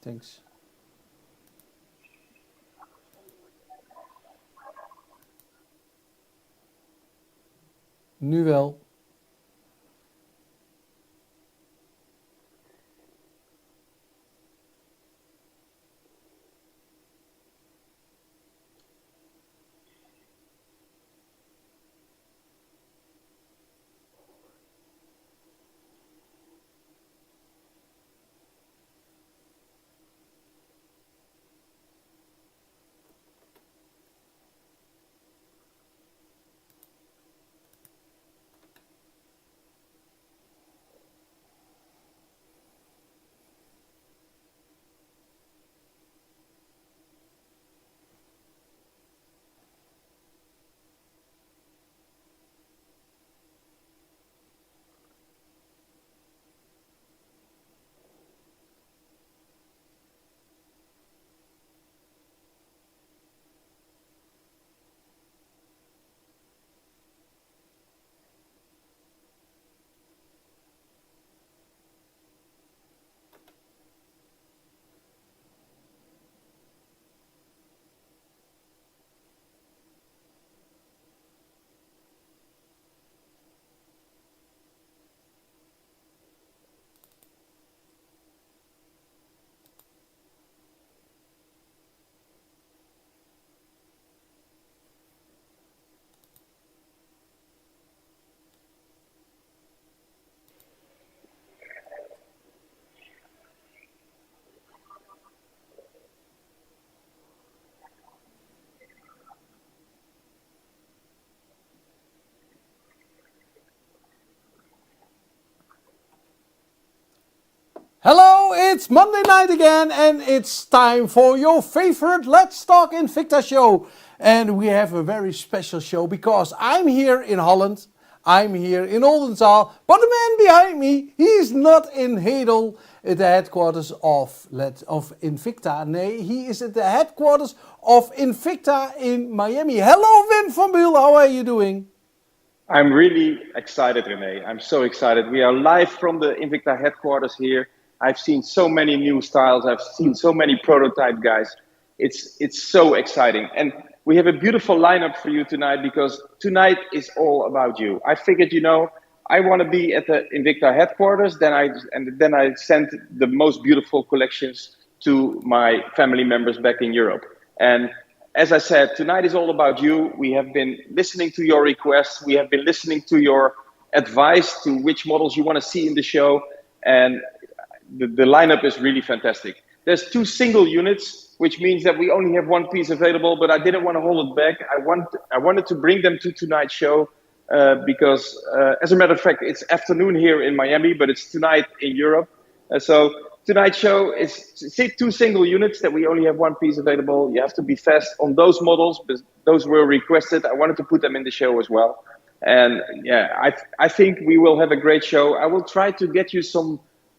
Thanks. Nu wel. Hello, it's Monday night again and it's time for your favorite Let's Talk Invicta show. And we have a very special show because I'm here in Holland, I'm here in Oldenzaal, but the man behind me, he's not in Hedel, at the headquarters of Invicta. Nee, he is at the headquarters of Invicta in Miami. Hello, Wim van Buel, how are you doing? I'm really excited, René. I'm so excited. We are live from the Invicta headquarters here. I've seen so many new styles. I've seen so many prototype guys. It's so exciting. And we have a beautiful lineup for you tonight because tonight is all about you. I figured, I want to be at the Invicta headquarters. Then I sent the most beautiful collections to my family members back in Europe. And as I said, tonight is all about you. We have been listening to your requests. We have been listening to your advice to which models you want to see in the show. And the lineup is really fantastic. There's 2 single units, which means that we only have 1 piece available, but I didn't want to hold it back. I wanted to bring them to tonight's show because, as a matter of fact, it's afternoon here in Miami, but it's tonight in Europe. So tonight's show is 2 single units that we only have 1 piece available. You have to be fast on those models, but those were requested. I wanted to put them in the show as well. And yeah, I think we will have a great show. I will try to get you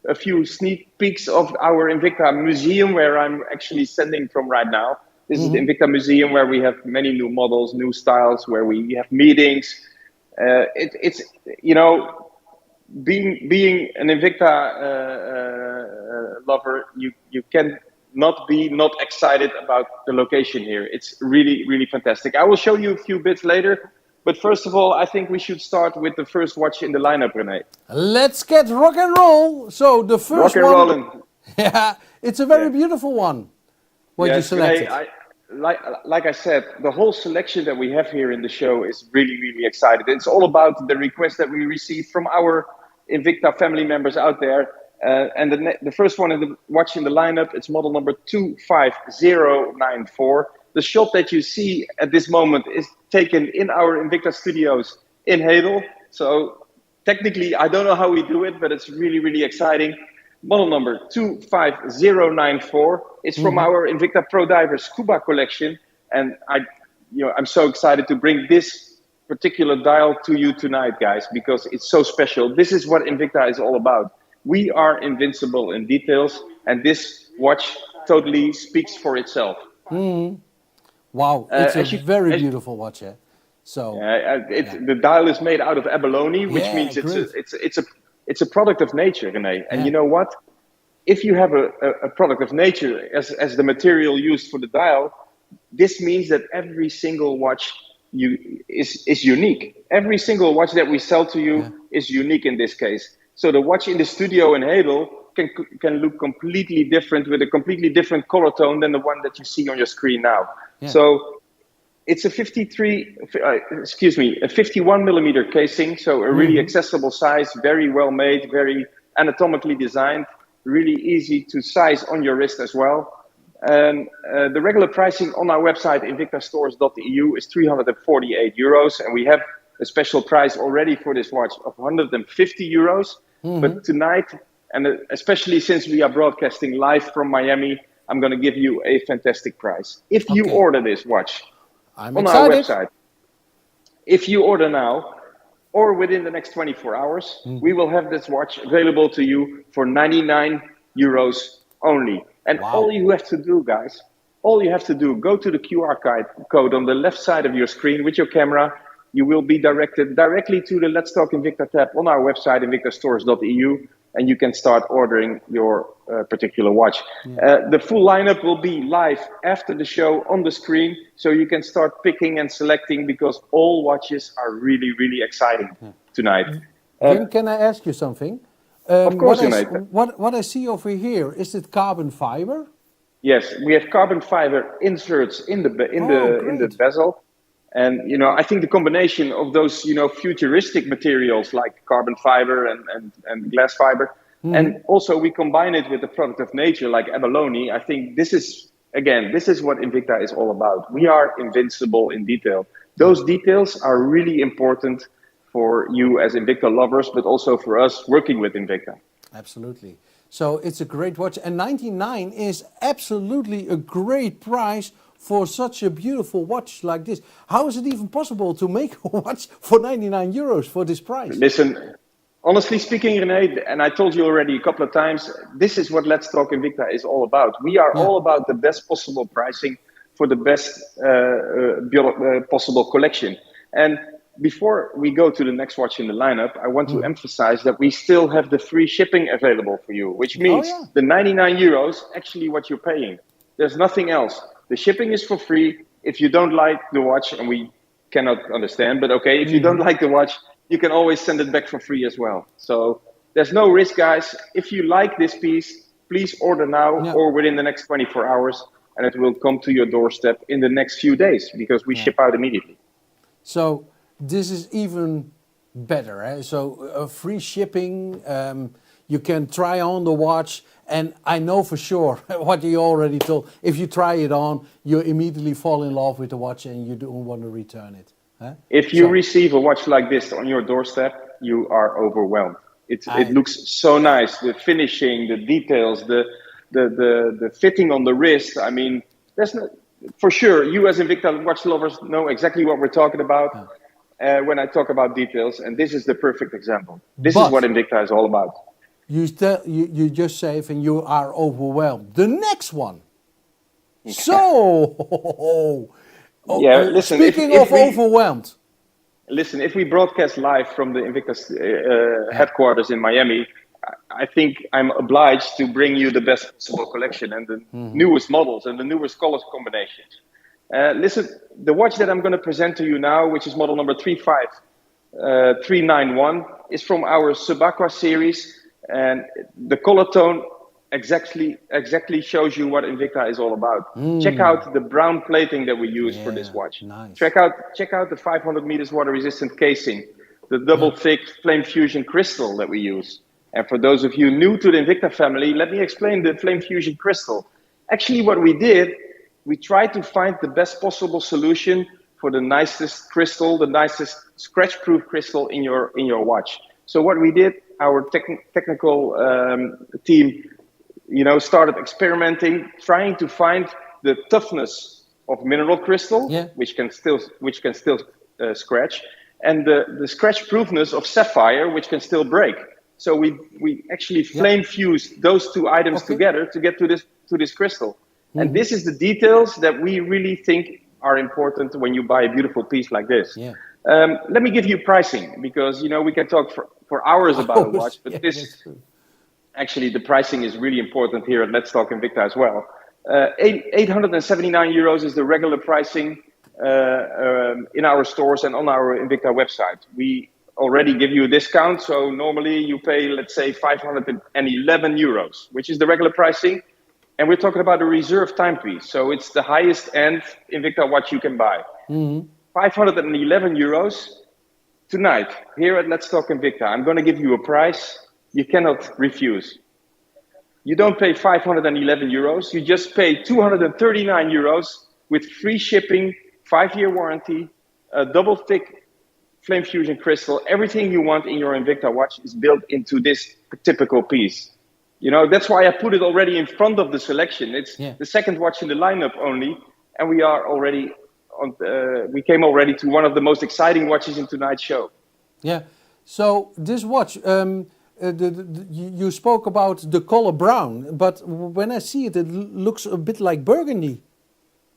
a few sneak peeks of our Invicta museum where I'm actually sending from right now. This is the Invicta museum where we have many new models, new styles, where we have meetings. It's being an Invicta lover, you can not be not excited about the location here. It's really, really fantastic. I will show you a few bits later. But first of all, I think we should start with the first watch in the lineup, René. Let's get rock and roll. So the first rock and one, rolling. Yeah, it's a very beautiful one. What you selected? René, like I said, the whole selection that we have here in the show is really, really exciting. It's all about the requests that we received from our Invicta family members out there. And the first one in the watch in the lineup, it's model number 25094. The shot that you see at this moment is taken in our Invicta studios in Hedel. So technically, I don't know how we do it, but it's really, really exciting. Model number 25094. It's from our Invicta Pro Diver Scuba collection. And I'm so excited to bring this particular dial to you tonight, guys, because it's so special. This is what Invicta is all about. We are invincible in details, and this watch totally speaks for itself. Wow, it's a very beautiful watch, eh? So the dial is made out of abalone, which means it's a product of nature, René. And you know what? if you have a product of nature as the material used for the dial, this means that every single watch is unique. Every single watch that we sell to you is unique in this case. So the watch in the studio in Hedel can look completely different with a completely different color tone than the one that you see on your screen now. Yeah. So it's a 51 millimeter casing, so a really accessible size, very well made, very anatomically designed, really easy to size on your wrist as well. And the regular pricing on our website, invictastores.eu, is 348 euros, and we have a special price already for this watch of 150 euros. But tonight, and especially since we are broadcasting live from Miami, I'm going to give you a fantastic price. If you order this watch I'm on excited. our website, if you order now or within the next 24 hours, we will have this watch available to you for 99 euros only. And all you have to do, guys, all you have to do, go to the QR code on the left side of your screen with your camera. You will be directed directly to the Let's Talk Invicta tab on our website, invictastores.eu, and you can start ordering your particular watch. The full lineup will be live after the show on the screen, so you can start picking and selecting, because all watches are really, really exciting tonight. Wim, can I ask you something? Of course, what I see over here, is it carbon fiber? Yes, we have carbon fiber inserts in the bezel. And, I think the combination of those, futuristic materials like carbon fiber and glass fiber, and also we combine it with the product of nature like abalone. I think this is what Invicta is all about. We are invincible in detail. Those details are really important for you as Invicta lovers, but also for us working with Invicta. Absolutely. So it's a great watch, and 99 is absolutely a great price for such a beautiful watch like this. How is it even possible to make a watch for 99 euros for this price? Listen, honestly speaking, René, and I told you already a couple of times, this is what Let's Talk Invicta is all about. We are all about the best possible pricing for the best possible collection. And before we go to the next watch in the lineup, I want to emphasize that we still have the free shipping available for you, which means the 99 euros, actually what you're paying. There's nothing else. The shipping is for free. If you don't like the watch, and we cannot understand, but okay, if you don't like the watch, you can always send it back for free as well. So there's no risk, guys. If you like this piece, please order now or within the next 24 hours, and it will come to your doorstep in the next few days, because we ship out immediately. So this is even better. Eh? So free shipping, you can try on the watch, and I know for sure what you already told. If you try it on, you immediately fall in love with the watch and you don't want to return it. Eh? If you receive a watch like this on your doorstep, you are overwhelmed. It looks so nice. The finishing, the details, the fitting on the wrist. I mean, for sure, you as Invicta watch lovers know exactly what we're talking about when I talk about details, and this is the perfect example. This is what Invicta is all about. You just say, and you are overwhelmed. The next one. So, listen. Speaking of overwhelmed. Listen, if we broadcast live from the Invicta headquarters in Miami, I think I'm obliged to bring you the best possible collection and the newest models and the newest color combinations. Listen, the watch that I'm going to present to you now, which is model number 35391, is from our Subaqua series, and the color tone exactly shows you what Invicta is all about. Check out the brown plating that we use for this watch. Nice. Check out the 500 meters water resistant casing, the double thick flame fusion crystal that we use. And for those of you new to the Invicta family, let me explain the flame fusion crystal. Actually, what we did, we tried to find the best possible solution for the nicest crystal, the nicest scratch-proof crystal in your watch. So what we did, our technical team, started experimenting, trying to find the toughness of mineral crystal, which can still scratch, and the scratch-proofness of sapphire, which can still break. So we actually flame fused those two items together to get to this crystal. And this is the details that we really think are important when you buy a beautiful piece like this. Let me give you pricing, because we can talk for hours about a watch, but Actually, the pricing is really important here at Let's Talk Invicta as well. 879 euros is the regular pricing in our stores and on our Invicta website. We already give you a discount, so normally you pay, let's say, 511 euros, which is the regular pricing. And we're talking about a reserve timepiece, so it's the highest end Invicta watch you can buy. 511 euros tonight here at Let's Talk Invicta. I'm going to give you a price you cannot refuse. You don't pay 511 euros. You just pay 239 euros with free shipping, 5-year warranty, a double thick flame fusion crystal. Everything you want in your Invicta watch is built into this typical piece. You know, that's why I put it already in front of the selection. It's the second watch in the lineup only. And we are already on, we came already to one of the most exciting watches in tonight's show. Yeah. So this watch, you spoke about the color brown, but when I see it, it looks a bit like burgundy.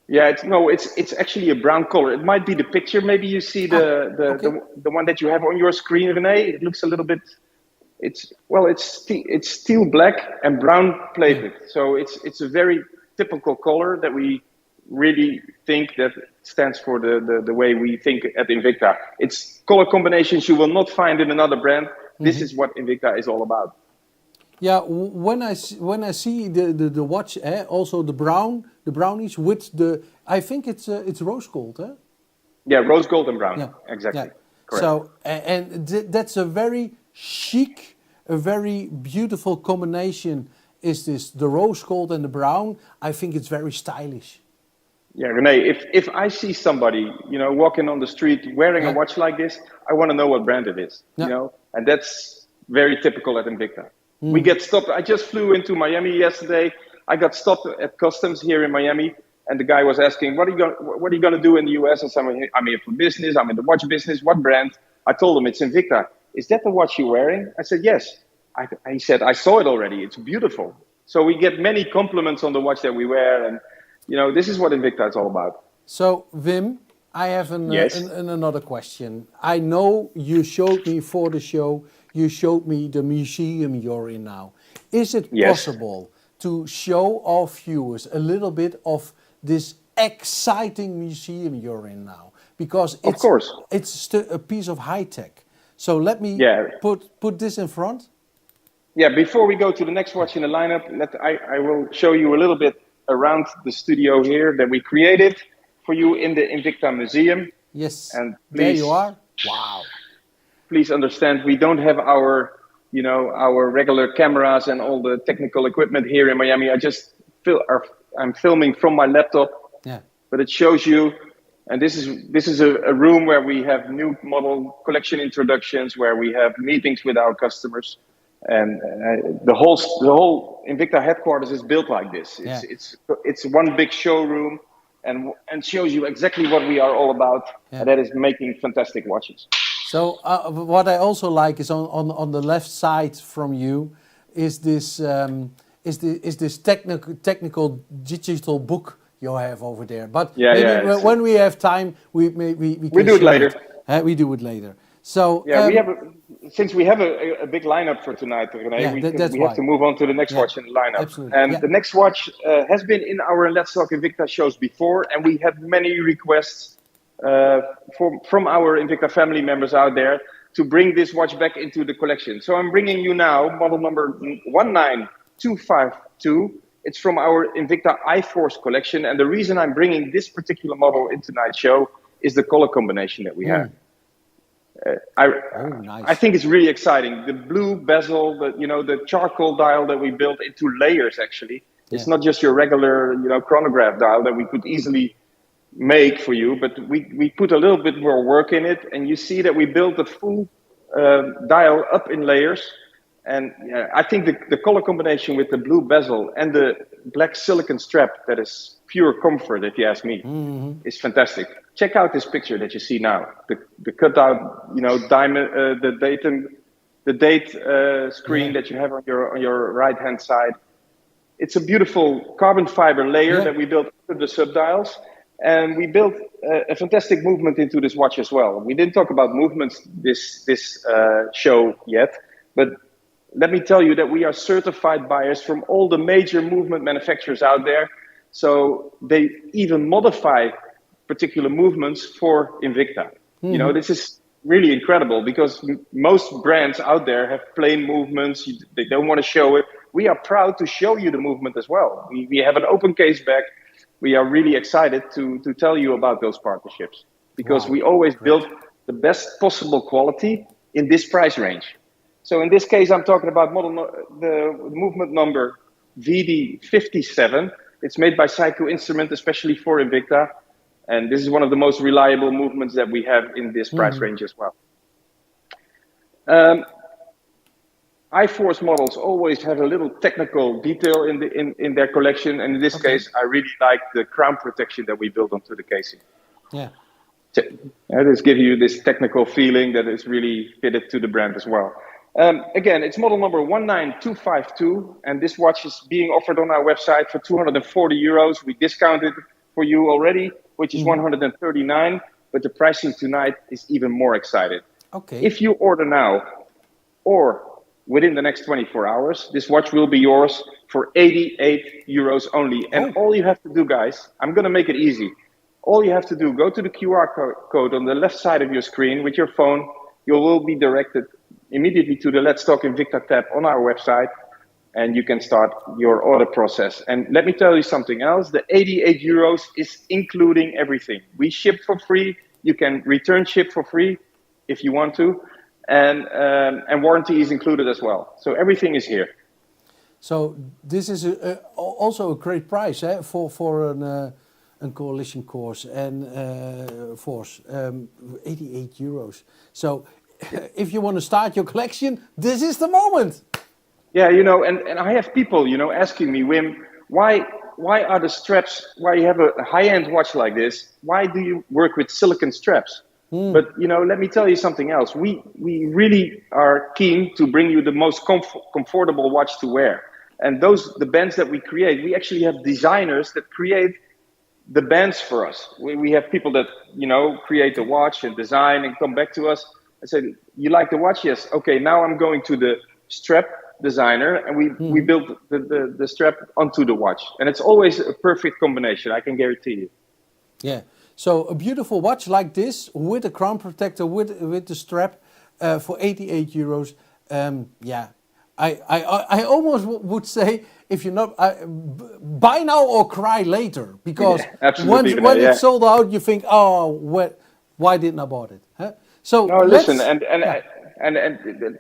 Yeah, it's actually a brown color. It might be the picture. Maybe you see the one that you have on your screen, René. It looks a little bit. It's steel black and brown plated. So it's a very typical color that we really think that stands for the way we think at Invicta. It's color combinations you will not find in another brand. This is what Invicta is all about. Yeah, when I see the watch, also the brownish with the, I think it's rose gold, eh? Yeah, rose gold and brown. Yeah. Exactly. Yeah. Correct. So that's a very chic, a very beautiful combination. Is this the rose gold and the brown? I think it's very stylish. Yeah, René, if I see somebody, you know, walking on the street wearing a watch like this, I want to know what brand it is, you know, and that's very typical at Invicta. We get stopped. I just flew into Miami yesterday. I got stopped at customs here in Miami, and the guy was asking, "What are you going to do in the US?" And someone, "I'm here for business. I'm in the watch business. What brand?" I told him it's Invicta. "Is that the watch you're wearing?" I said, "Yes." He said, "I saw it already. It's beautiful." So we get many compliments on the watch that we wear, and you know, this is what Invicta is all about. So Wim, I have another question. I know you showed me for the show. You showed me the museum you're in now. Is it possible to show our viewers a little bit of this exciting museum you're in now? Because it's, of course, it's a piece of high tech. So let me put this in front. Yeah, before we go to the next watch in the lineup, I will show you a little bit around the studio here that we created for you in the Invicta Museum. Yes, and please, there you are. Wow. Please understand, we don't have our, you know, our regular cameras and all the technical equipment here in Miami. I'm filming from my laptop, but it shows you, and this is a room where we have new model collection introductions, where we have meetings with our customers, and the whole Invicta headquarters is built like this. It's one big showroom, and shows you exactly what we are all about, and that is making fantastic watches. So what I also like is on the left side from you is this technical digital book you have over there. But when we have time, we do it later. We do it later. So since we have a big lineup for tonight, René, we have to move on to the next watch in the lineup. Absolutely. And the next watch has been in our Let's Talk Invicta shows before, and we had many requests from our Invicta family members out there to bring this watch back into the collection. So I'm bringing you now model number 19252. It's from our Invicta iForce collection, and the reason I'm bringing this particular model into tonight's show is the color combination that we have. Nice. I think it's really exciting. The blue bezel, the charcoal dial that we built into layers. Actually, it's not just your regular chronograph dial that we could easily make for you, but we put a little bit more work in it, and you see that we built a full dial up in layers. And I think the color combination with the blue bezel and the black silicon strap, that is pure comfort, if you ask me, is fantastic. Check out this picture that you see now. The cutout, diamond, the date screen that you have on your right hand side. It's a beautiful carbon fiber layer that we built under the subdials, and we built a fantastic movement into this watch as well. We didn't talk about movements this show yet, but let me tell you that we are certified buyers from all the major movement manufacturers out there. So they even modify particular movements for Invicta. You know, this is really incredible because most brands out there have plain movements. They don't want to show it. We are proud to show you the movement as well. We have an open case back. We are really excited to tell you about those partnerships because Wow, we always great. build the best possible quality in this price range. So in this case, I'm talking about the movement number VD57. It's made by Psycho Instrument, especially for Invicta. And this is one of the most reliable movements that we have in this price range as well. iForce models always have a little technical detail in their collection. And in this case, I really like the crown protection that we built onto the casing. Yeah. This gives you this technical feeling that is really fitted to the brand as well. Again, it's model number 19252, and this watch is being offered on our website for 240 euros. We discounted for you already, which is 139, but the pricing tonight is even more excited. Okay. If you order now or within the next 24 hours, this watch will be yours for 88 euros only. And all you have to do, guys, I'm going to make it easy. All you have to do, go to the QR code on the left side of your screen with your phone. You will be directed immediately to the Let's Talk Invicta tab on our website, and you can start your order process. And let me tell you something else. The 88 euros is including everything. We ship for free. You can return ship for free if you want to. And warranty is included as well. So everything is here. So this is also a great price for a coalition course and force, 88 euros. So if you want to start your collection, this is the moment. Yeah, you know, and I have people, you know, asking me, Wim, why are the straps, why you have a high-end watch like this, why do you work with silicon straps? But, you know, let me tell you something else. We really are keen to bring you the most comfortable watch to wear. And the bands that we create, we actually have designers that create the bands for us. We have people that, you know, create the watch and design and come back to us and say, you like the watch? Yes. Okay, now I'm going to the strap designer and we build the strap onto the watch. And it's always a perfect combination, I can guarantee you. Yeah. So a beautiful watch like this with a crown protector, with the strap for 88 euros. Yeah, I almost would say, if you're not, buy now or cry later. Because when it's sold out, you think, oh, why didn't I bought it? Huh? So no, listen, and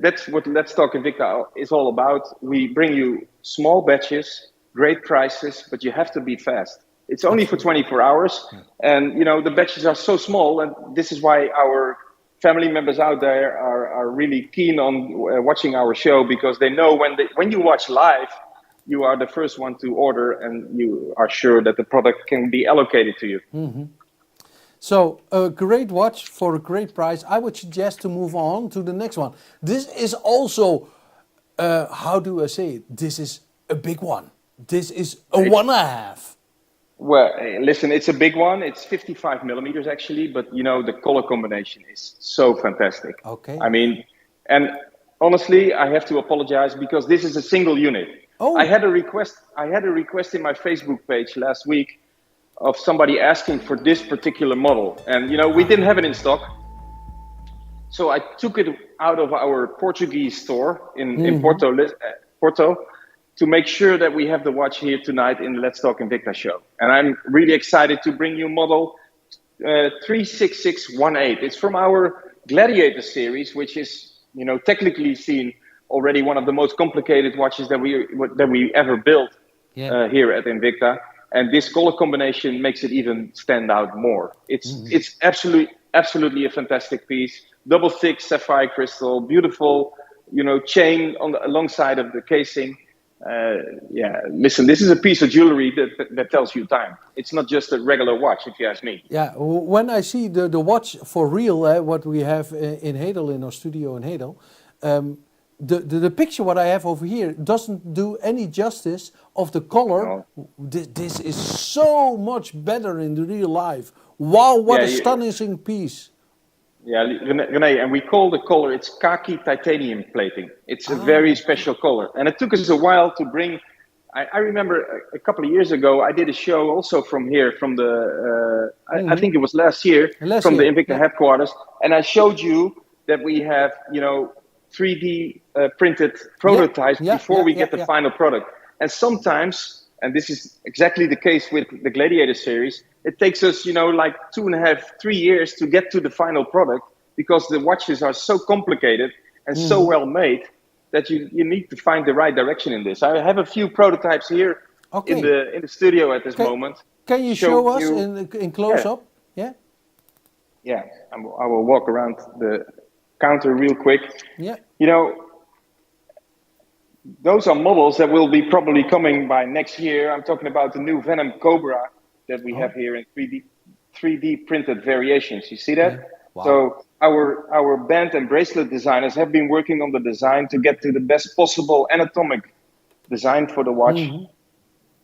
that's what Let's Talk Invicta is all about. We bring you small batches, great prices, but you have to be fast. It's only for 24 hours. And, you know, the batches are so small. And this is why our family members out there are really keen on watching our show, because they know when you watch live, you are the first one to order and you are sure that the product can be allocated to you. So a great watch for a great price. I would suggest to move on to the next one. This is also, how do I say it? This is a big one. This is a 1.5. Well, listen, it's a big one. It's 55 millimeters actually, but you know, the color combination is so fantastic. Okay. I mean, and honestly, I have to apologize because this is a single unit. Oh. I had a request in my Facebook page last week of somebody asking for this particular model. And you know, we didn't have it in stock. So I took it out of our Portuguese store in Porto, to make sure that we have the watch here tonight in the Let's Talk Invicta show. And I'm really excited to bring you model 36618. It's from our Gladiator series, which is, you know, technically seen already one of the most complicated watches that we ever built here at Invicta. And this color combination makes it even stand out more. It's absolutely a fantastic piece. Double thick sapphire crystal, beautiful, you know, chain alongside of the casing. Listen, this is a piece of jewelry that tells you time. It's not just a regular watch, if you ask me. Yeah, when I see the watch for real, what we have in Hedel, in our studio in Hedel, the picture what I have over here doesn't do any justice of the color. No. This is so much better in the real life. Wow, what a astonishing piece. Yeah, Rene, and we call the color, it's khaki titanium plating. It's a Ah, very okay. special color. And it took us a while to bring. I remember a couple of years ago, I did a show also from here, from I think it was last year, Last from the year, Invicta yeah, headquarters. And I showed you that we have, 3D printed yeah, prototypes yeah, before yeah, we yeah, get the yeah. final product. And sometimes, and this is exactly the case with the Gladiator series, it takes us, like 2.5, 3 years to get to the final product because the watches are so complicated and so well made that you need to find the right direction in this. I have a few prototypes here in Okay. the studio at this Can, moment, can you show showing us you. in close Yeah, up? Yeah, yeah. I will walk around the counter real quick. yeah, You know, those are models that will be probably coming by next year. I'm talking about the new Venom Cobra that we have oh, here in 3D printed variations. You see that? yeah. Wow. So our band and bracelet designers have been working on the design to get to the best possible anatomic design for the watch.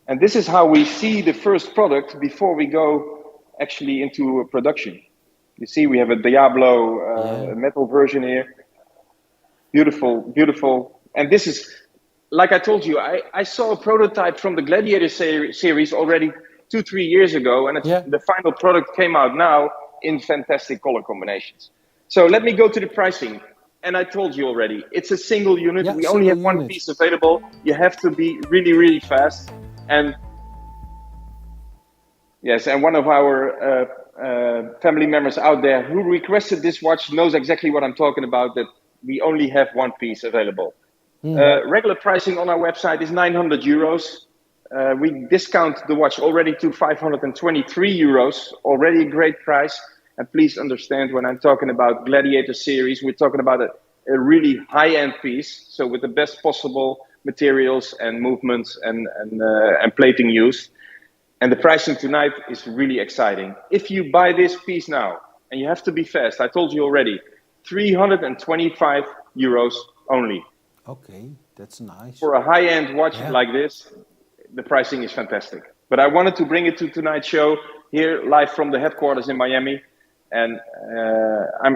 And this is how we see the first product before we go actually into production. You see, we have a Diablo Yeah, metal version here. Beautiful, beautiful. And this is, like I told you, I saw a prototype from the Gladiator series already 2, 3 years ago, and yeah, the final product came out now in fantastic color combinations. So let me go to the pricing. And I told you already, it's a single unit. yeah. We only Single have one unit. piece available. You have to be really, really fast. And yes, and one of our family members out there who requested this watch knows exactly what I'm talking about, that we only have one piece available. Regular pricing on our website is 900 euros. We discount the watch already to 523 euros, already a great price. And please understand, when I'm talking about Gladiator series, we're talking about a really high-end piece, so with the best possible materials and movements and plating used. And the pricing tonight is really exciting. If you buy this piece now, and you have to be fast, I told you already, 325 euros only. Okay, that's nice. For a high-end watch Yeah. like this, the pricing is fantastic. But I wanted to bring it to tonight's show here live from the headquarters in Miami. And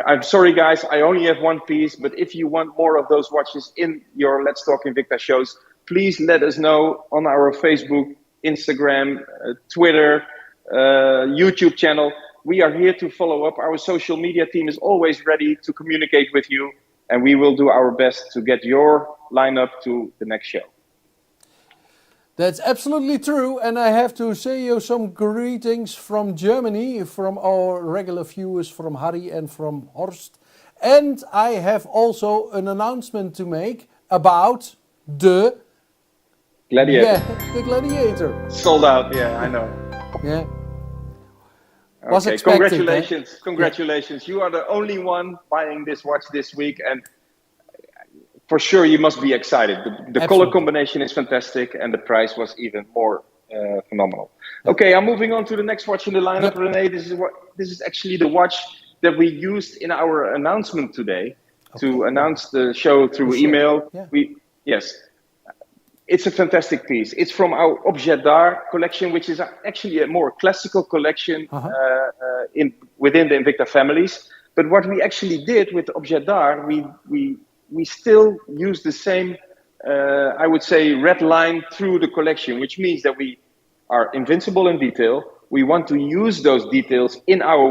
I'm sorry, guys, I only have one piece. But if you want more of those watches in your Let's Talk Invicta shows, please let us know on our Facebook, Instagram, Twitter, YouTube channel. We are here to follow up. Our social media team is always ready to communicate with you, and we will do our best to get your lineup to the next show. That's absolutely true, and I have to say you some greetings from Germany, from our regular viewers, from Harry and from Horst. And I have also an announcement to make about Gladiator. the Gladiator. Sold out, yeah, I know. Yeah, was Okay, expected, eh? congratulations, Yeah, congratulations. You are the only one buying this watch this week, and for sure you must be excited. The color absolutely. combination is fantastic, and the price was even more phenomenal. Yeah. Okay, I'm moving on to the next watch in the lineup, Yep. Rene. This is actually the watch that we used in our announcement today to Okay. announce the show The through show. email. Yeah. Yes, it's a fantastic piece. It's from our Objet d'Art collection, which is actually a more classical collection Uh-huh. within the Invicta families. But what we actually did with Objet d'Art, we still use the same, I would say, red line through the collection, which means that we are invincible in detail. We want to use those details in our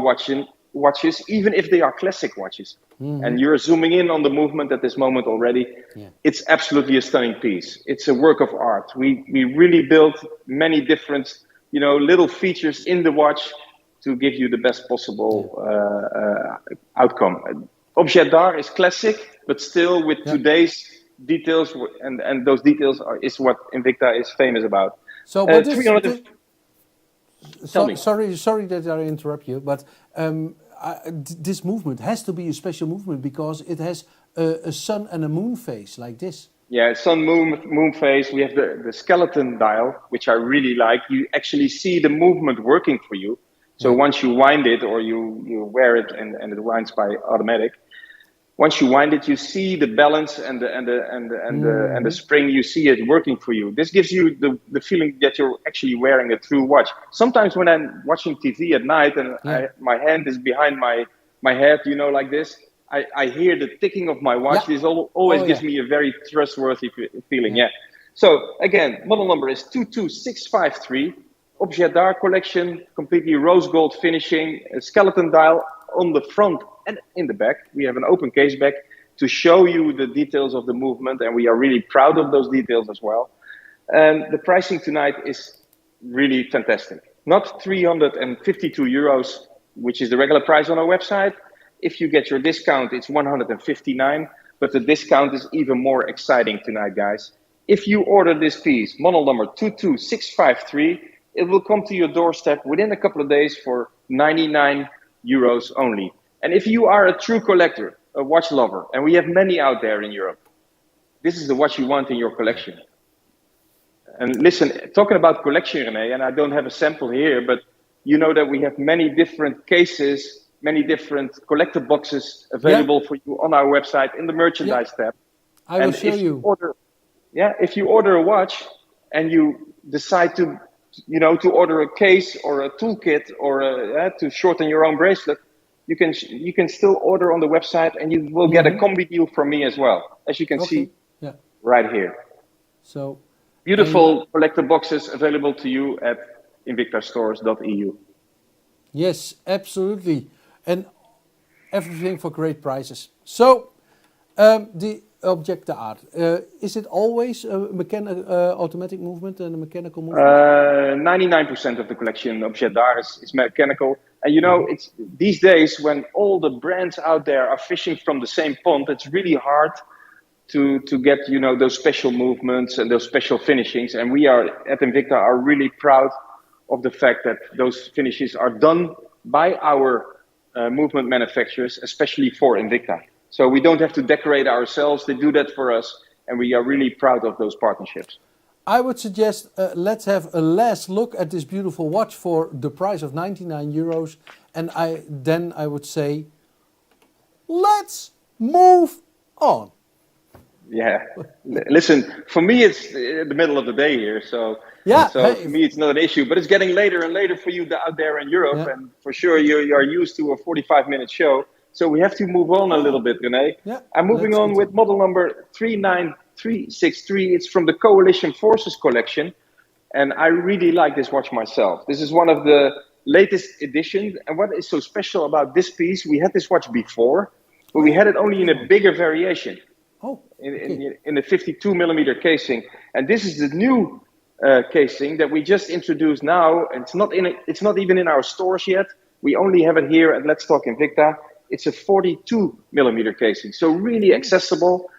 watches, even if they are classic watches. And you're zooming in on the movement at this moment already. Yeah. It's absolutely a stunning piece. It's a work of art. We really built many different, little features in the watch to give you the best possible outcome. Objet d'Art is classic, but still with Yeah. today's details, and those details is what Invicta is famous about. So, but 300. Tell me. sorry that I interrupt you, but this movement has to be a special movement because it has a sun and a moon phase like this. Yeah, sun, moon phase. We have the skeleton dial, which I really like. You actually see the movement working for you. So once you wind it or you wear it and it winds by automatic, once you wind it, you see the balance and the spring. You see it working for you. This gives you the feeling that you're actually wearing a true watch. Sometimes when I'm watching TV at night and my hand is behind my head, like this. I hear the ticking of my watch. Yeah. This Oh always gives yeah. me a very trustworthy feeling. Yeah. Yeah. So again, model number is 22653. Objet d'Art collection, completely rose gold finishing, a skeleton dial on the front and in the back. We have an open case back to show you the details of the movement, and we are really proud of those details as well. And the pricing tonight is really fantastic. Not 352 euros, which is the regular price on our website. If you get your discount, it's 159, but the discount is even more exciting tonight, guys. If you order this piece, model number 22653, it will come to your doorstep within a couple of days for 99 euros only. And if you are a true collector, a watch lover, and we have many out there in Europe, this is the watch you want in your collection. And listen, talking about collection, Rene, and I don't have a sample here, but you know that we have many different cases, many different collector boxes available for you on our website in the merchandise tab. I will show you. If you order a watch and you decide to, to order a case or a toolkit or to shorten your own bracelet, you can still order on the website, and you will get a combi deal from me as well, as you can see right here. So beautiful collector boxes available to you at invictastores.eu. Yes, absolutely, and everything for great prices. So the Objet d'Art, is it always a automatic movement and a mechanical movement? 99% of the collection Objet d'Art is mechanical. And it's these days when all the brands out there are fishing from the same pond, it's really hard to get those special movements and those special finishings. And we are at Invicta are really proud of the fact that those finishes are done by our movement manufacturers, especially for Invicta. So we don't have to decorate ourselves; they do that for us, and we are really proud of those partnerships. I would suggest let's have a last look at this beautiful watch for the price of 99 euros, and I would say, let's move on. Yeah, listen, for me it's the middle of the day here, so for me it's not an issue, but it's getting later and later for you out there in Europe, and for sure you are used to a 45-minute show, so we have to move on a little bit, Rene. I'm moving on with model number 39363. It's from the Coalition Forces collection, and I really like this watch myself. This is one of the latest editions, and what is so special about this piece, we had this watch before, but we had it only in a bigger variation. In the 52 millimeter casing, and this is the new casing that we just introduced now. It's not even in our stores yet. We only have it here at Let's Talk Invicta. It's a 42 millimeter casing, so really accessible.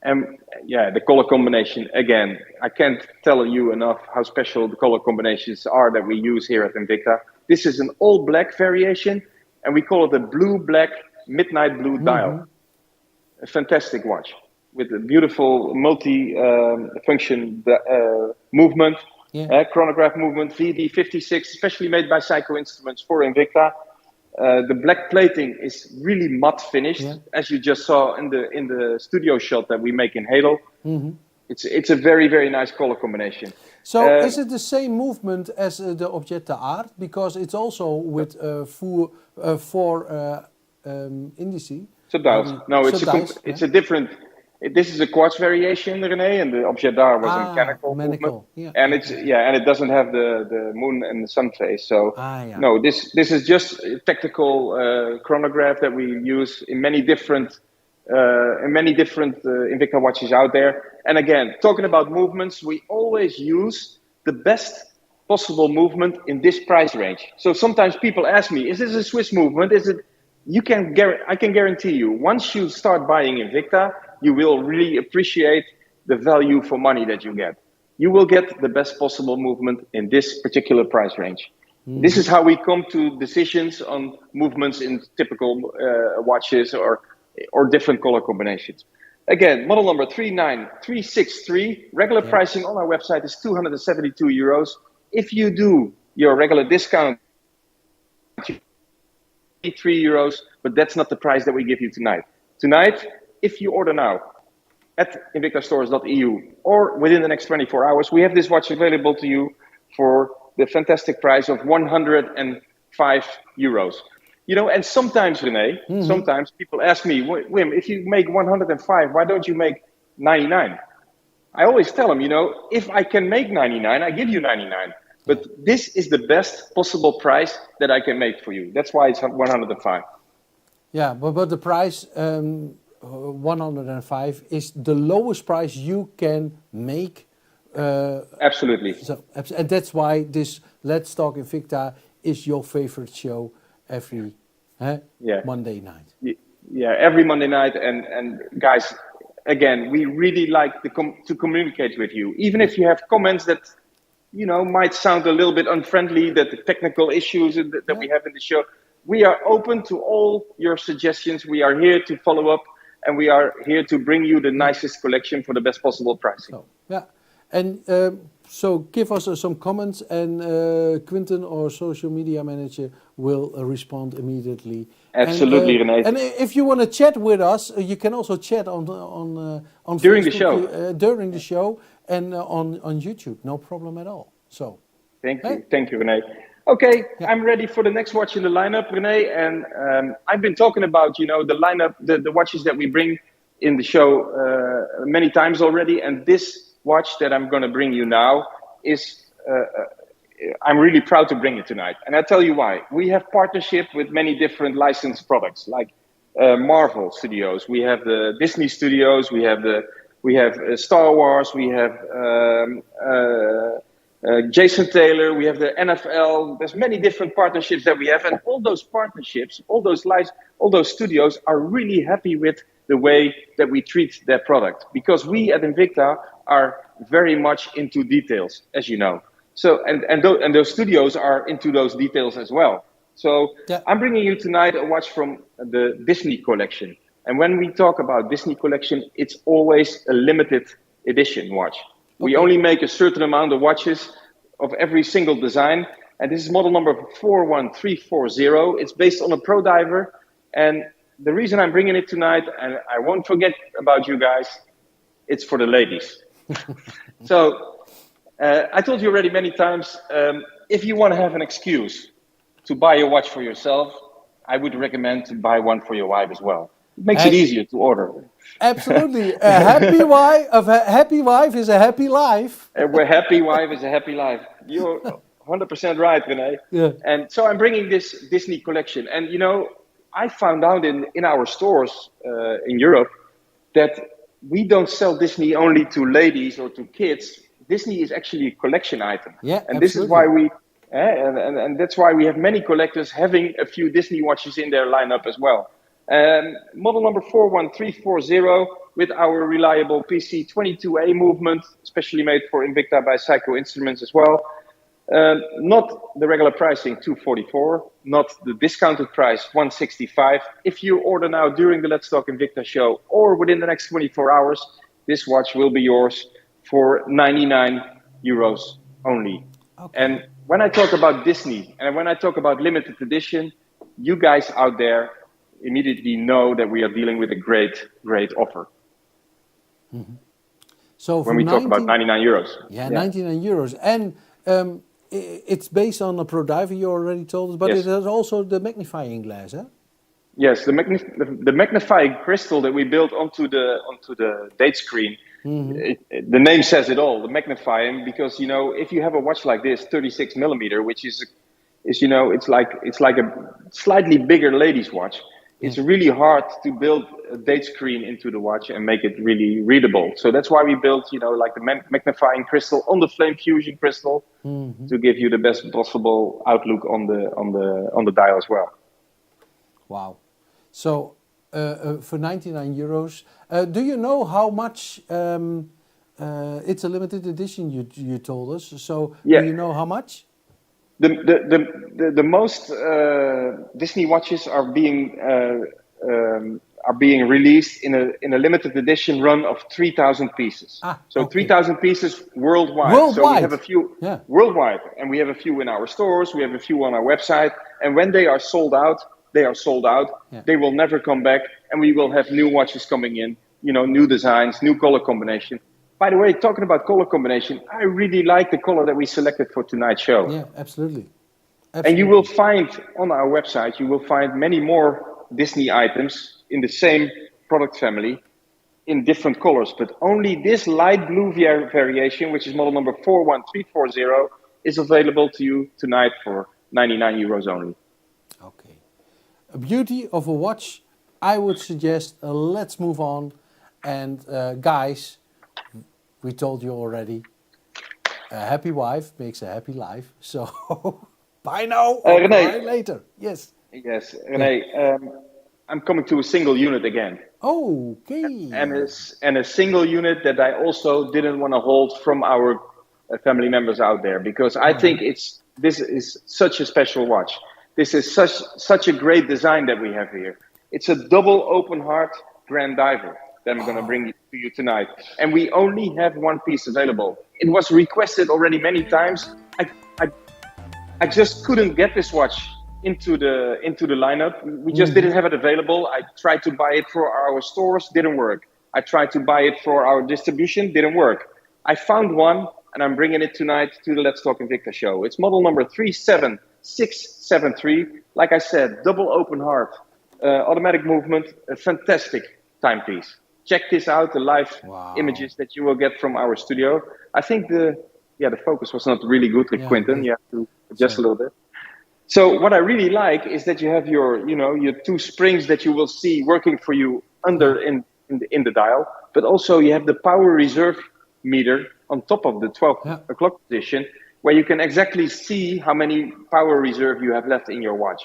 And the color combination, again, I can't tell you enough how special the color combinations are that we use here at Invicta. This is an all black variation, and we call it the blue-black midnight blue dial. A fantastic watch with a beautiful multi-function movement, chronograph movement, VD56, especially made by Psycho Instruments for Invicta. The black plating is really matte finished, as you just saw in the studio shot that we make in Halo. It's a very, very nice color combination. So is it the same movement as the Objet d'Art? Because it's also with four indices. Subdials. No, it's a different. This is a quartz variation, Rene, and the Objet d'Art was a mechanical movement. And and it doesn't have the moon and the sun phase. So no, this is just a technical chronograph that we use in many different Invicta watches out there. And again, talking about movements, we always use the best possible movement in this price range. So sometimes people ask me, is this a Swiss movement? Is it? I can guarantee you, once you start buying Invicta, you will really appreciate the value for money that you get. You will get the best possible movement in this particular price range. This is how we come to decisions on movements in typical watches or different color combinations. Again, model number 39363. Regular pricing on our website is 272 euros. If you do your regular discount, 3 euros, but that's not the price that we give you tonight. Tonight, if you order now at invictastores.eu or within the next 24 hours, we have this watch available to you for the fantastic price of 105 euros. And sometimes, Rene, sometimes people ask me, Wim, if you make 105, why don't you make 99? I always tell them, if I can make 99, I give you 99. But this is the best possible price that I can make for you. That's why it's 105. Yeah, but the price 105 is the lowest price you can make. Absolutely. So, and that's why this Let's Talk Invicta is your favorite show every Monday night. Yeah, every Monday night. And guys, again, we really like to communicate with you. Even if you have comments that, might sound a little bit unfriendly, that the technical issues that we have in the show, we are open to all your suggestions. We are here to follow up, and we are here to bring you the nicest collection for the best possible pricing. So, yeah. And so give us some comments, and Quinten, our social media manager, will respond immediately. Absolutely, Rene. And if you want to chat with us, you can also chat on during Facebook, the show. During the show, and on YouTube. No problem at all. So thank you, Rene. Okay, I'm ready for the next watch in the lineup, Rene. And I've been talking about the lineup, the watches that we bring in the show many times already, and this watch that I'm going to bring you now is, I'm really proud to bring it tonight. And I'll tell you why. We have partnership with many different licensed products, like Marvel Studios. We have the Disney Studios. We have Star Wars. We have Jason Taylor. We have the NFL. There's many different partnerships that we have, and all those partnerships, all those studios are really happy with the way that we treat their product, because we at Invicta are very much into details, as you know. So, and those studios are into those details as well. So I'm bringing you tonight a watch from the Disney collection. And when we talk about Disney collection, it's always a limited edition watch. We only make a certain amount of watches of every single design. And this is model number 41340. It's based on a Pro Diver. And the reason I'm bringing it tonight, and I won't forget about you guys, it's for the ladies. So I told you already many times, if you want to have an excuse to buy a watch for yourself, I would recommend to buy one for your wife as well. It makes it easier to order. Absolutely. A happy wife is a happy life. A happy wife is a happy life. You're 100% right, Rene. Yeah. And so I'm bringing this Disney collection. And, I found out in our stores in Europe that we don't sell Disney only to ladies or to kids. Disney is actually a collection item. Yeah, and absolutely. This is why and that's why we have many collectors having a few Disney watches in their lineup as well. Model number 41340 with our reliable PC22A movement, specially made for Invicta by Psycho Instruments as well. Not the regular pricing, 244, not the discounted price, 165. If you order now during the Let's Talk Invicta show or within the next 24 hours, this watch will be yours for 99 euros only. Okay. And when I talk about Disney and when I talk about limited edition, you guys out there immediately know that we are dealing with a great, great offer. Mm-hmm. So when we talk about 99 euros. Yeah, 99 euros. And it's based on a Pro Diver, you already told us, but it has also the magnifying glass, huh? Yes, the magnifying crystal that we built onto the date screen. Mm-hmm. The name says it all, the magnifying, because if you have a watch like this, 36 millimeter, which is it's like a slightly bigger ladies' watch. It's really hard to build a date screen into the watch and make it really readable. So that's why we built, like the magnifying crystal on the flame fusion crystal to give you the best possible outlook on the dial as well. Wow. So for 99 euros, do you know how much? It's a limited edition. You told us. So do you know how much? The most Disney watches are being released in a limited edition run of 3,000 pieces. So 3,000 pieces worldwide. So we have a few worldwide, and we have a few in our stores. We have a few on our website. And when they are sold out, they are sold out. Yeah. They will never come back, and we will have new watches coming in. New designs, new color combination. By the way, talking about color combination, I really like the color that we selected for tonight's show. Yeah, absolutely. And you will Absolutely. find on our website, you will find many more Disney items in the same product family in different colors. But only this light blue variation, which is model number 41340, is available to you tonight for 99 euros only. Okay. A beauty of a watch. I would suggest let's move on. And guys, we told you already, a happy wife makes a happy life. So buy now or René, cry later. Yes. yes, Yeah. René, I'm coming to a single unit again. Okay. And a single unit that I also didn't want to hold from our family members out there because I think this is such a special watch. This is such a great design that we have here. It's a double open heart Grand Diver that I'm going to bring to you tonight, and we only have one piece available. It was requested already many times. I I just couldn't get this watch into the lineup. We just didn't have it available. I tried to buy it for our stores, didn't work. I tried to buy it for our distribution, didn't work. I found one, and I'm bringing it tonight to the Let's Talk Invicta show. It's model number 37673. Like I said, double open heart, automatic movement, a fantastic timepiece. Check this out, the live Wow. images that you will get from our studio. I think the focus was not really good with Yeah. Quentin. You have to adjust a Sorry. little bit. So what I really like is that you have your two springs that you will see working for you Yeah. under in the dial, but also you have the power reserve meter on top of the 12 Yeah. o'clock position, where you can exactly see how many power reserve you have left in your watch.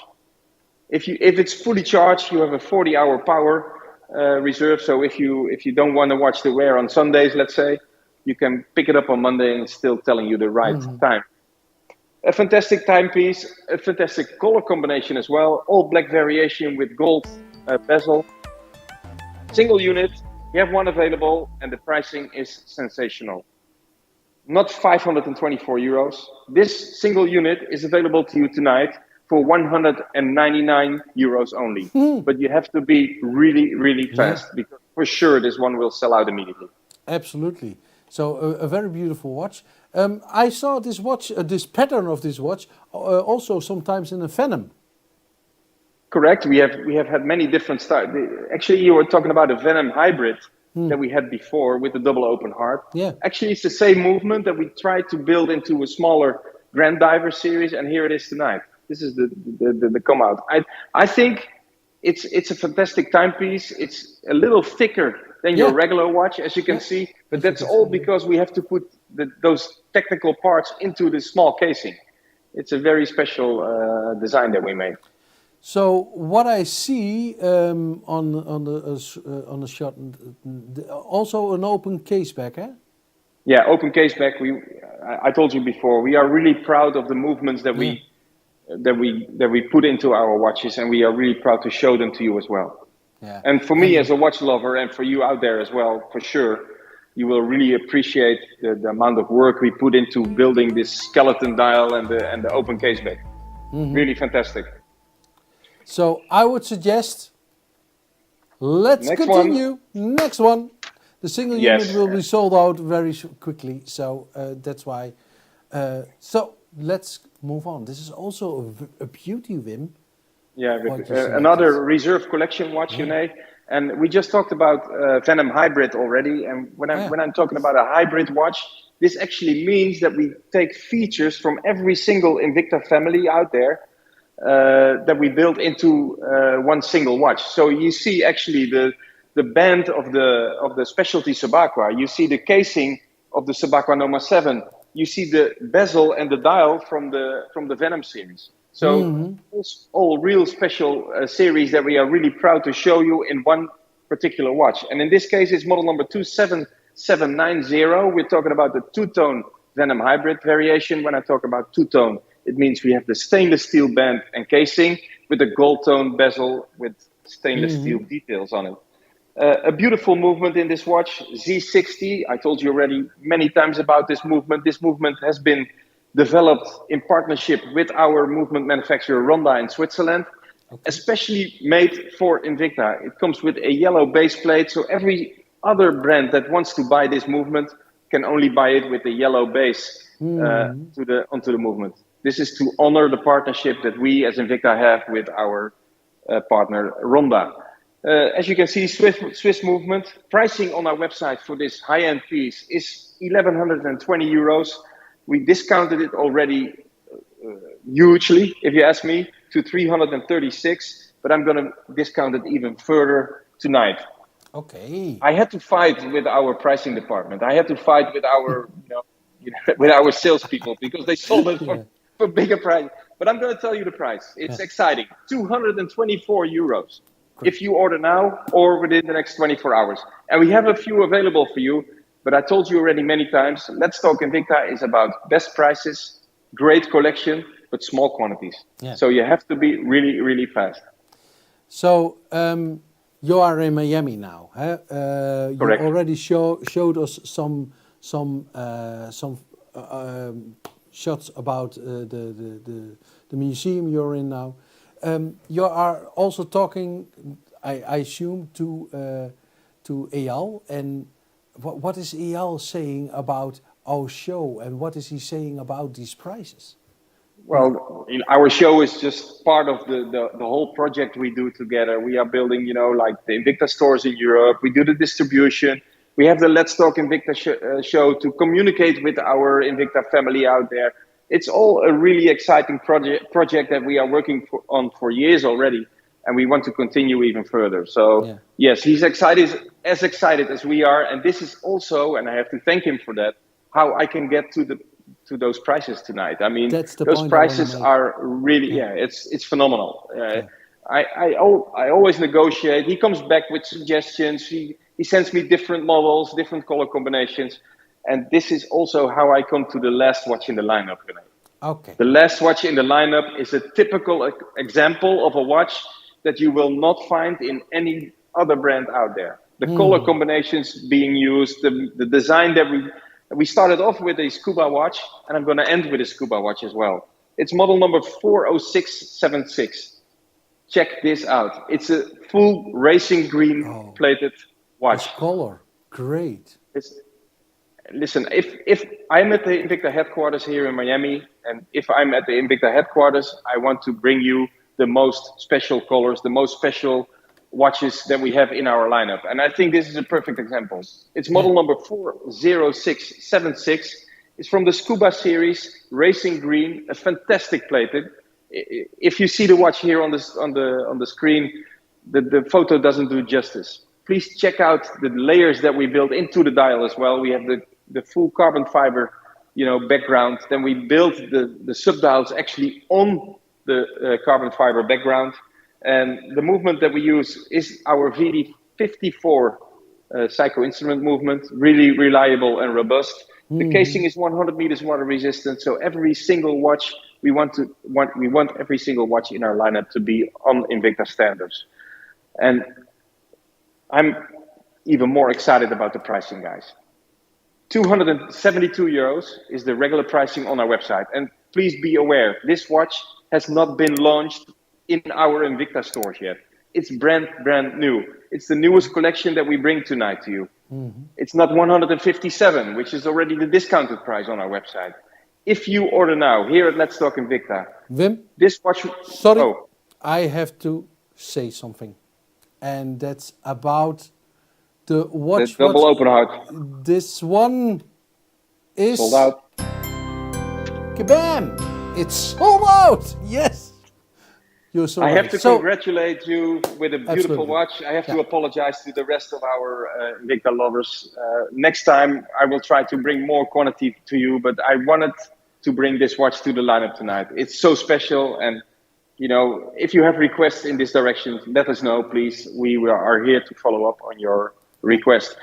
If it's fully charged, you have a 40-hour power reserve. So if you don't want to watch the wear on Sundays, let's say, you can pick it up on Monday and it's still telling you the right time. A fantastic timepiece, a fantastic color combination as well. All black variation with gold bezel. Single unit, you have one available, and the pricing is sensational. Not 524 euros. This single unit is available to you tonight for 199 euros only. But you have to be really, really Yeah. fast because for sure this one will sell out immediately. Absolutely. So a very beautiful watch. I saw this watch, this pattern of this watch, also sometimes in a Venom. Correct. We have had many different styles. Actually, you were talking about a Venom hybrid that we had before with the double open heart. Yeah. Actually, it's the same movement that we tried to build into a smaller Grand Diver series, and here it is tonight. This is the come out. I think it's a fantastic timepiece. It's a little thicker than your Yeah. regular watch, as you can Yeah. see, but As you that's can all see. Yeah. because we have to put those technical parts into the small casing. It's a very special design that we made. So what I see on the shot, also an open case back, eh? Yeah, open case back. I told you before, we are really proud of the movements that Yeah. we put into our watches, and we are really proud to show them to you as well. Yeah. And for me And as a watch lover, and for you out there as well, for sure, you will really appreciate the amount of work we put into building this skeleton dial and the open case back. Really fantastic. so I would suggest let's Next one. continue. Next one. The single unit Yes. will be sold out very quickly. So that's why. So let's move on. This is also a beauty, Wim. Yeah, What you another selected. reserve collection watch, Yeah. and we just talked about Venom Hybrid already. And Yeah. when I'm talking about a hybrid watch, this actually means that we take features from every single Invicta family out there that we built into one single watch. So you see actually the band of the specialty Sabaqua. You see the casing of the Sabaqua Noma 7. You see the bezel and the dial from the Venom series. So it's all real special series that we are really proud to show you in one particular watch. And in this case, it's model number 27790. We're talking about the two-tone Venom hybrid variation. When I talk about two-tone, it means we have the stainless steel band and casing with a gold tone bezel with stainless steel details on it. A beautiful movement in this watch, Z60. I told you already many times about this movement. This movement has been developed in partnership with our movement manufacturer Ronda in Switzerland, especially made for Invicta. It comes with a yellow base plate, so every other brand that wants to buy this movement can only buy it with the yellow base onto the movement. This is to honor the partnership that we as Invicta have with our partner Ronda. As you can see, Swiss movement pricing on our website for this high-end piece is 1,120 euros. We discounted it already hugely, if you ask me, to 336, but I'm going to discount it even further tonight. Okay. I had to fight with our pricing department. I had to fight with our, with our salespeople because they sold it for bigger price. But I'm going to tell you the price. It's exciting. 224 euros. Great. If you order now or within the next 24 hours. And we have a few available for you. But I told you already many times, Let's Talk Invicta is about best prices, great collection, but small quantities. Yeah. So you have to be really, really fast. So you are in Miami now. Correct. You already showed us some shots about the museum you're in now. You are also talking, I assume, to Eyal. And what is Eyal saying about our show, and what is he saying about these prices? Well, our show is just part of the whole project we do together. We are building, like the Invicta stores in Europe. We do the distribution. We have the Let's Talk Invicta show to communicate with our Invicta family out there. It's all a really exciting project that we are working on for years already, and we want to continue even further. So yes, he's excited as we are, and this is also, and I have to thank him for that, how I can get to those prices tonight. I mean, those prices are really, it's phenomenal. I always negotiate. He comes back with suggestions. He sends me different models, different color combinations. And this is also how I come to the last watch in the lineup tonight. Okay. The last watch in the lineup is a typical example of a watch that you will not find in any other brand out there. The color combinations being used, the design that we started off with a scuba watch, and I'm going to end with a scuba watch as well. It's model number 40676. Check this out. It's a full racing green plated watch. This color, great. Listen, if I'm at the Invicta headquarters here in Miami, and if I'm at the Invicta headquarters, I want to bring you the most special colors, the most special watches that we have in our lineup. And I think this is a perfect example. It's model number 40676. It's from the Scuba series, racing green, a fantastic plated. If you see the watch here on the screen, the photo doesn't do justice. Please check out the layers that we built into the dial as well. We have the full carbon fiber, background. Then we built the subdials actually on the carbon fiber background. And the movement that we use is our VD54 psycho instrument movement, really reliable and robust. The casing is 100 meters water resistant. So every single watch, we want every single watch in our lineup to be on Invicta standards. And I'm even more excited about the pricing, guys. 272 euros is the regular pricing on our website. And please be aware, this watch has not been launched in our Invicta stores yet. It's brand new. It's the newest collection that we bring tonight to you. It's not 157, which is already the discounted price on our website. If you order now, here at Let's Talk Invicta, Wim, this watch... Sorry, I have to say something. And that's about the watch. The double open heart. This one is... Sold out. Kabam! It's sold out! Yes! You're so I right. have to congratulate you with a beautiful watch. I have to apologize to the rest of our Invicta lovers. Next time, I will try to bring more quantity to you, but I wanted to bring this watch to the lineup tonight. It's so special, and if you have requests in this direction, let us know, please. We are here to follow up on your request.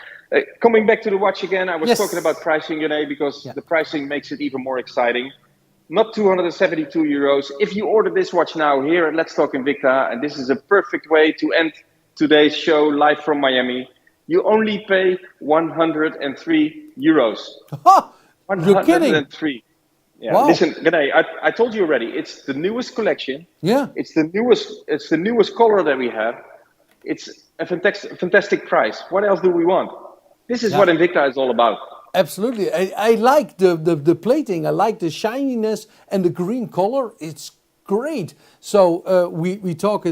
Coming back to the watch again, I was talking about pricing, because the pricing makes it even more exciting. Not 272 euros. If you order this watch now here at Let's Talk Invicta, and this is a perfect way to end today's show live from Miami, you only pay 103 euros. You're kidding. 103. Yeah. Wow. Listen, René, I told you already, it's the newest collection. Yeah. It's the newest color that we have. It's a fantastic price. What else do we want? This is what Invicta is all about. Absolutely. I like the plating. I like the shininess and the green color. It's great. So we talk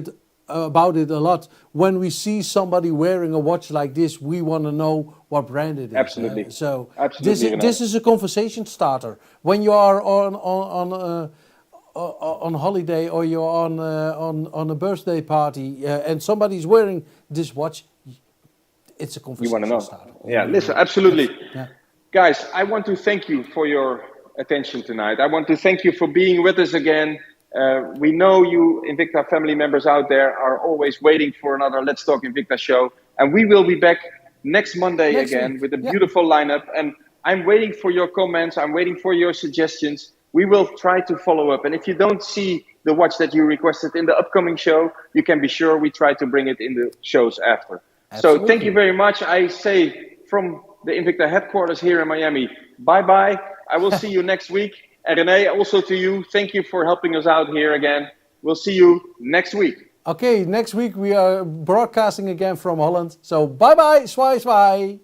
about it a lot. When we see somebody wearing a watch like this, we want to know what brand it is. Absolutely. So Absolutely, René. this is a conversation starter. When you are on holiday or you're on a birthday party and somebody's wearing this watch, it's a You want to conversation know? starter. Yeah, listen, absolutely. Yeah. Guys, I want to thank you for your attention tonight. I want to thank you for being with us again. We know you Invicta family members out there are always waiting for another Let's Talk Invicta show. And we will be back next Monday Next again week. with a Yeah. beautiful lineup. And I'm waiting for your comments. I'm waiting for your suggestions. We will try to follow up. And if you don't see the watch that you requested in the upcoming show, you can be sure we try to bring it in the shows after. So thank you very much. I say from the Invicta headquarters here in Miami, bye-bye. I will see you next week. And René, also to you, thank you for helping us out here again. We'll see you next week. Okay, next week we are broadcasting again from Holland. So bye-bye, zwaai zwaai.